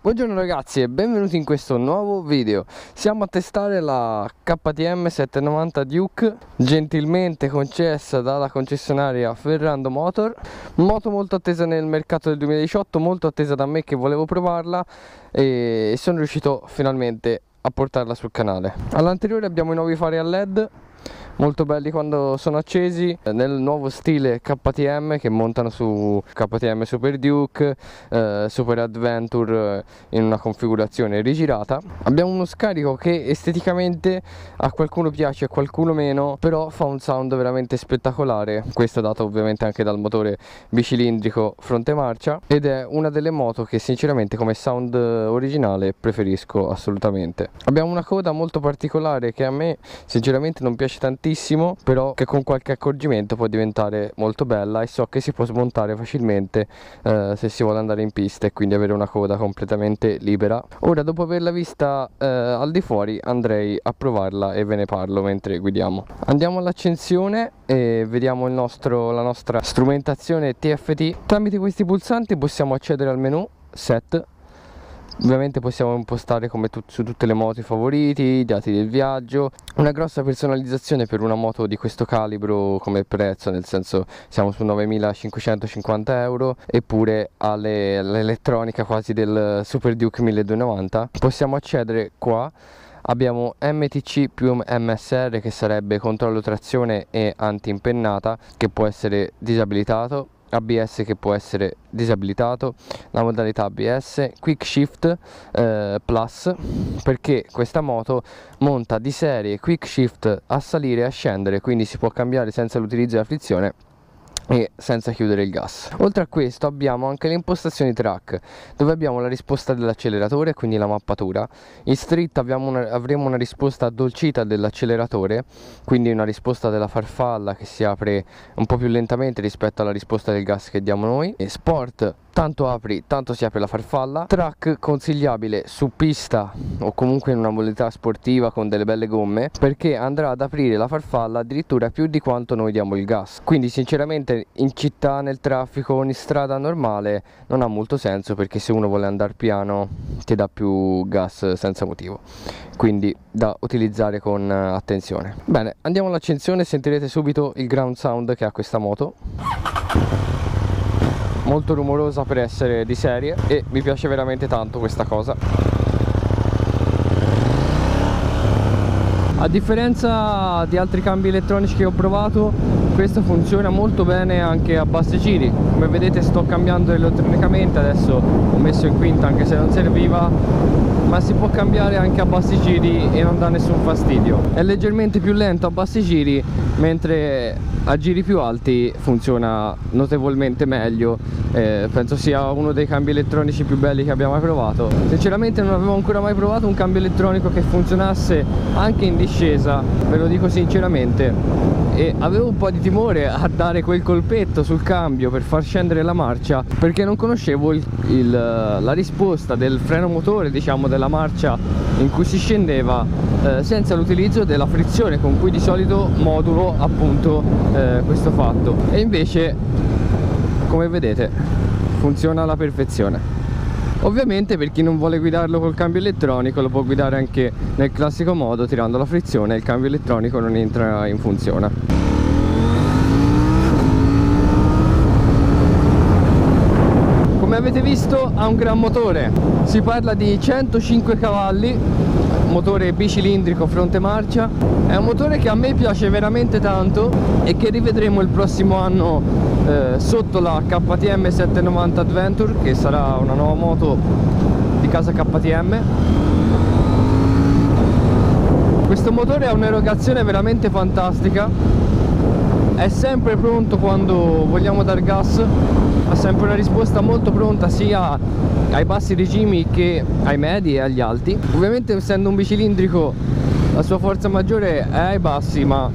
Buongiorno ragazzi e benvenuti in questo nuovo video. Siamo a testare la KTM 790 Duke, gentilmente concessa dalla concessionaria Ferrando Motor. Moto molto attesa nel mercato del 2018, molto attesa da me che volevo provarla e sono riuscito finalmente a portarla sul canale. All'anteriore abbiamo i nuovi fari a LED, molto belli quando sono accesi, nel nuovo stile KTM che montano su KTM Super Duke, Super Adventure in una configurazione rigirata. Abbiamo uno scarico che esteticamente a qualcuno piace, a qualcuno meno, però fa un sound veramente spettacolare. Questo è dato ovviamente anche dal motore bicilindrico fronte marcia ed è una delle moto che sinceramente come sound originale preferisco assolutamente. Abbiamo una coda molto particolare che a me sinceramente non piace tantissimo, però che con qualche accorgimento può diventare molto bella, e so che si può smontare facilmente se si vuole andare in pista e quindi avere una coda completamente libera. Ora, dopo averla vista al di fuori, andrei a provarla e ve ne parlo mentre guidiamo. Andiamo all'accensione e vediamo la nostra strumentazione TFT. Tramite questi pulsanti possiamo accedere al menu Set. Ovviamente possiamo impostare come su tutte le moto i favoriti, i dati del viaggio. Una grossa personalizzazione per una moto di questo calibro come prezzo, nel senso siamo su 9.550 euro, eppure all'elettronica quasi del Super Duke 1290. Possiamo accedere qua. Abbiamo MTC più MSR, che sarebbe controllo trazione e anti-impennata, che può essere disabilitato, ABS che può essere disabilitato, la modalità ABS, Quick Shift Plus, perché questa moto monta di serie Quick Shift a salire e a scendere, quindi si può cambiare senza l'utilizzo della frizione e senza chiudere il gas. Oltre a questo abbiamo anche le impostazioni track, dove abbiamo la risposta dell'acceleratore, quindi la mappatura. In street avremo una risposta addolcita dell'acceleratore, quindi una risposta della farfalla che si apre un po' più lentamente rispetto alla risposta del gas che diamo noi. E sport, tanto apri tanto si apre la farfalla. Track consigliabile su pista o comunque in una modalità sportiva con delle belle gomme, perché andrà ad aprire la farfalla addirittura più di quanto noi diamo il gas. Quindi sinceramente in città, nel traffico, in strada normale non ha molto senso, perché se uno vuole andare piano ti dà più gas senza motivo, quindi da utilizzare con attenzione. Bene, andiamo all'accensione, sentirete subito il ground sound che ha questa moto, molto rumorosa per essere di serie, e mi piace veramente tanto questa cosa. A differenza di altri cambi elettronici che ho provato, questo funziona molto bene anche a bassi giri. Come vedete sto cambiando elettronicamente, adesso ho messo in quinta anche se non serviva, ma si può cambiare anche a bassi giri e non dà nessun fastidio. È leggermente più lento a bassi giri, mentre a giri più alti funziona notevolmente meglio. Penso sia uno dei cambi elettronici più belli che abbiamo mai provato. Sinceramente non avevo ancora mai provato un cambio elettronico che funzionasse anche in discesa, ve lo dico sinceramente, e avevo un po' di timore a dare quel colpetto sul cambio per far scendere la marcia, perché non conoscevo la risposta del freno motore, diciamo, della marcia in cui si scendeva senza l'utilizzo della frizione con cui di solito modulo appunto questo fatto, e invece come vedete funziona alla perfezione. Ovviamente per chi non vuole guidarlo col cambio elettronico lo può guidare anche nel classico modo, tirando la frizione, e il cambio elettronico non entra in funzione. Come avete visto ha un gran motore, si parla di 105 cavalli, motore bicilindrico fronte marcia. È un motore che a me piace veramente tanto e che rivedremo il prossimo anno sotto la KTM 790 Adventure, che sarà una nuova moto di casa KTM. Questo motore ha un'erogazione veramente fantastica, è sempre pronto quando vogliamo dar gas, ha sempre una risposta molto pronta sia ai bassi regimi che ai medi e agli alti. Ovviamente essendo un bicilindrico la sua forza maggiore è ai bassi, ma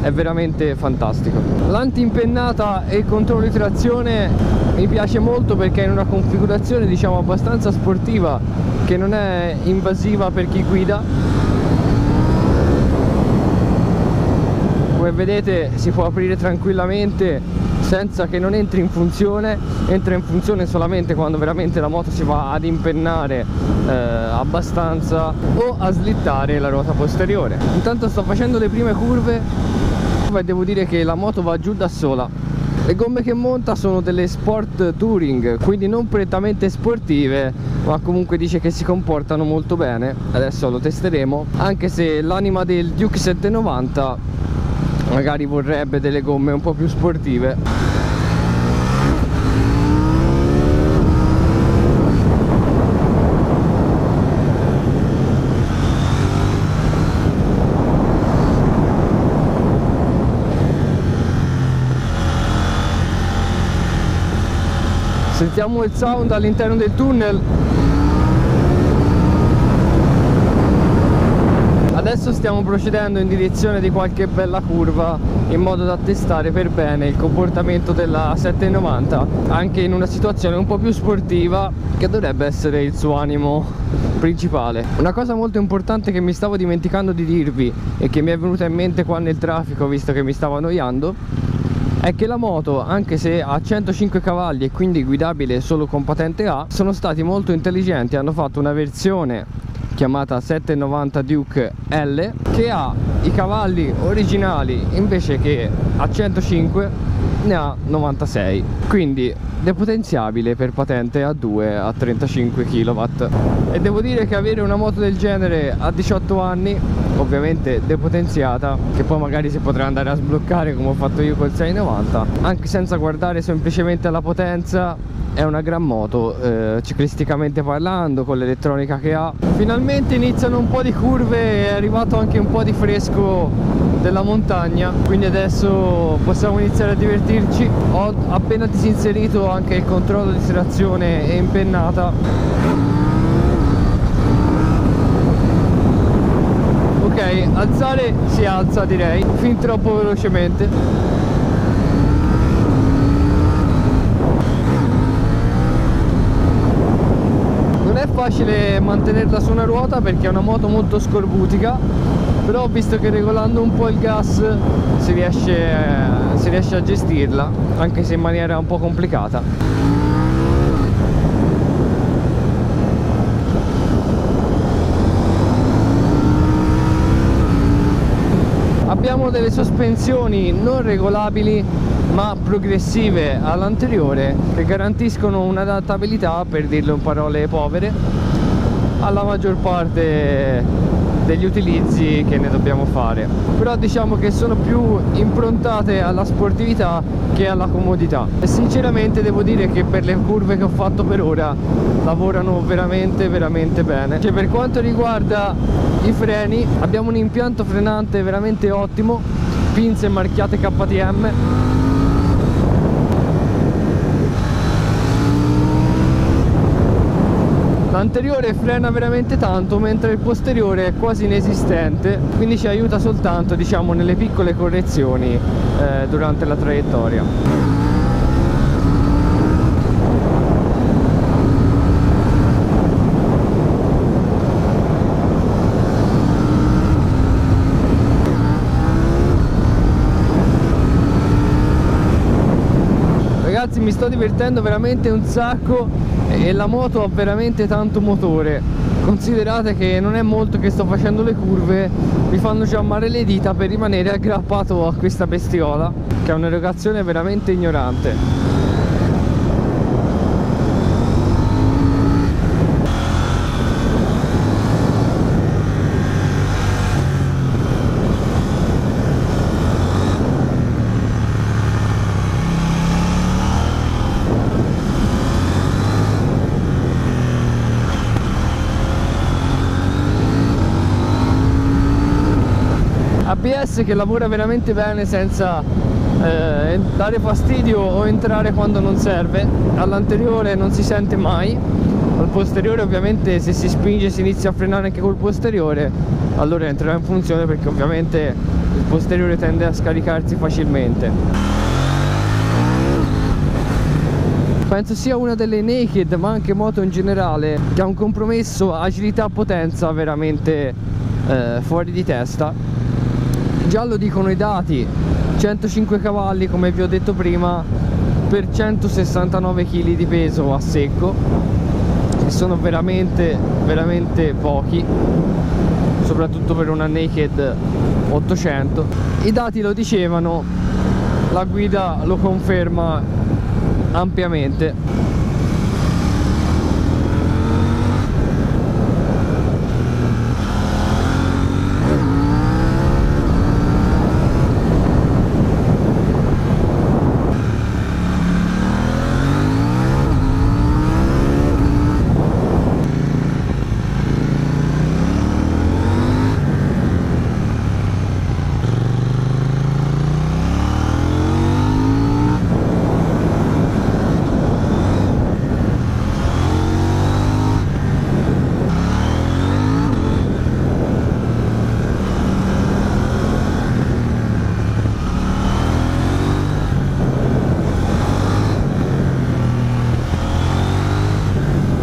è veramente fantastico. L'anti-impennata e il controllo di trazione mi piace molto, perché è in una configurazione diciamo abbastanza sportiva, che non è invasiva per chi guida. come vedete si può aprire tranquillamente senza che non entri in funzione, entra in funzione solamente quando veramente la moto si va ad impennare abbastanza o a slittare la ruota posteriore. Intanto sto facendo le prime curve e devo dire che la moto va giù da sola. Le gomme che monta sono delle Sport Touring, quindi non prettamente sportive, ma comunque dice che si comportano molto bene. Adesso lo testeremo, anche se l'anima del Duke 790 magari vorrebbe delle gomme un po' più sportive. Sentiamo il sound all'interno del tunnel. Adesso stiamo procedendo in direzione di qualche bella curva in modo da testare per bene il comportamento della 790 anche in una situazione un po' più sportiva, che dovrebbe essere il suo animo principale. Una cosa molto importante che mi stavo dimenticando di dirvi e che mi è venuta in mente qua nel traffico, visto che mi stavo annoiando, è che la moto, anche se ha 105 cavalli e quindi guidabile solo con patente A, sono stati molto intelligenti, hanno fatto una versione chiamata 790 Duke L che ha i cavalli originali, invece che a 105 ne ha 96, quindi depotenziabile per patente A2 a 35 kW. E devo dire che avere una moto del genere a 18 anni, ovviamente depotenziata, che poi magari si potrà andare a sbloccare come ho fatto io col 690, anche senza guardare semplicemente alla potenza, è una gran moto ciclisticamente parlando, con l'elettronica che ha. Finalmente iniziano un po' di curve, è arrivato anche un po' di fresco della montagna, quindi adesso possiamo iniziare a divertirci. Ho appena disinserito anche il controllo di trazione e impennata. Ok, alzare si alza, direi, fin troppo velocemente. Non è facile mantenerla su una ruota perché è una moto molto scorbutica, però ho visto che regolando un po' il gas si riesce a gestirla, anche se in maniera un po' complicata. Abbiamo delle sospensioni non regolabili ma progressive all'anteriore, che garantiscono un'adattabilità, per dirlo in parole povere, alla maggior parte degli utilizzi che ne dobbiamo fare. Però diciamo che sono più improntate alla sportività che alla comodità, e sinceramente devo dire che per le curve che ho fatto per ora lavorano veramente bene. Cioè, per quanto riguarda i freni, abbiamo un impianto frenante veramente ottimo, pinze marchiate KTM. L'anteriore frena veramente tanto, mentre il posteriore è quasi inesistente, quindi ci aiuta soltanto, diciamo, nelle piccole correzioni durante la traiettoria. Ragazzi, mi sto divertendo veramente un sacco e la moto ha veramente tanto motore. Considerate che non è molto che sto facendo le curve, mi fanno già male le dita per rimanere aggrappato a questa bestiola, che è un'erogazione veramente ignorante. ABS che lavora veramente bene senza dare fastidio o entrare quando non serve. All'anteriore non si sente mai, al posteriore ovviamente se si spinge si inizia a frenare anche col posteriore, allora entrerà in funzione, perché ovviamente il posteriore tende a scaricarsi facilmente. Penso sia una delle naked, ma anche moto in generale, che ha un compromesso agilità-potenza veramente fuori di testa. Già lo dicono i dati, 105 cavalli come vi ho detto prima per 169 kg di peso a secco, che sono veramente pochi, soprattutto per una Naked 800. I dati lo dicevano, la guida lo conferma ampiamente.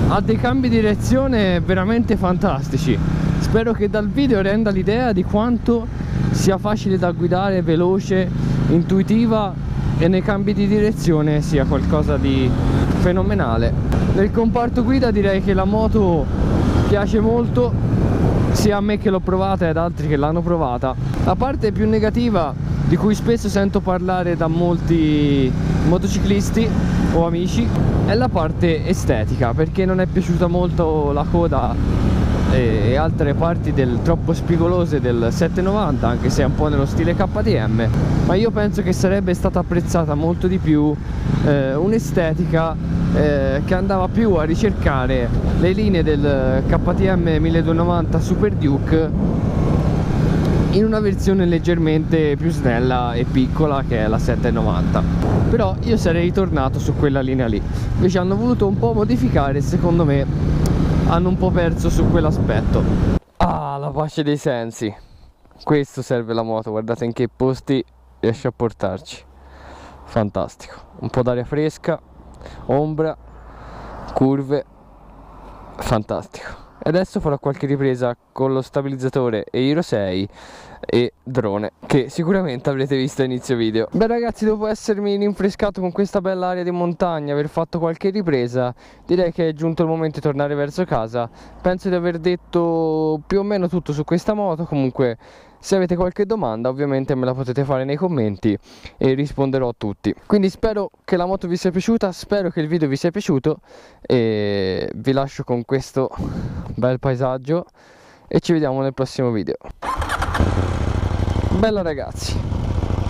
Ha dei cambi di direzione veramente fantastici. Spero che dal video renda l'idea di quanto sia facile da guidare, veloce, intuitiva, e nei cambi di direzione sia qualcosa di fenomenale. Nel comparto guida direi che la moto piace molto, sia a me che l'ho provata e ad altri che l'hanno provata. La parte più negativa, di cui spesso sento parlare da molti motociclisti o amici, è la parte estetica, perché non è piaciuta molto la coda e altre parti troppo spigolose del 790, anche se è un po' nello stile KTM, ma io penso che sarebbe stata apprezzata molto di più un'estetica che andava più a ricercare le linee del KTM 1290 Super Duke in una versione leggermente più snella e piccola, che è la 790. Però io sarei ritornato su quella linea lì. Invece hanno voluto un po' modificare e secondo me hanno un po' perso su quell'aspetto. Ah, la pace dei sensi. Questo serve la moto, guardate in che posti riesce a portarci. Fantastico. Un po' d'aria fresca, ombra, curve, fantastico. E adesso farò qualche ripresa con lo stabilizzatore Eiro 6 e drone, che sicuramente avrete visto a inizio video. Beh ragazzi, dopo essermi rinfrescato con questa bella area di montagna, aver fatto qualche ripresa, direi che è giunto il momento di tornare verso casa. Penso di aver detto più o meno tutto su questa moto. Comunque, se avete qualche domanda ovviamente me la potete fare nei commenti e risponderò a tutti. Quindi spero che la moto vi sia piaciuta, spero che il video vi sia piaciuto e vi lascio con questo bel paesaggio e ci vediamo nel prossimo video. Bella ragazzi!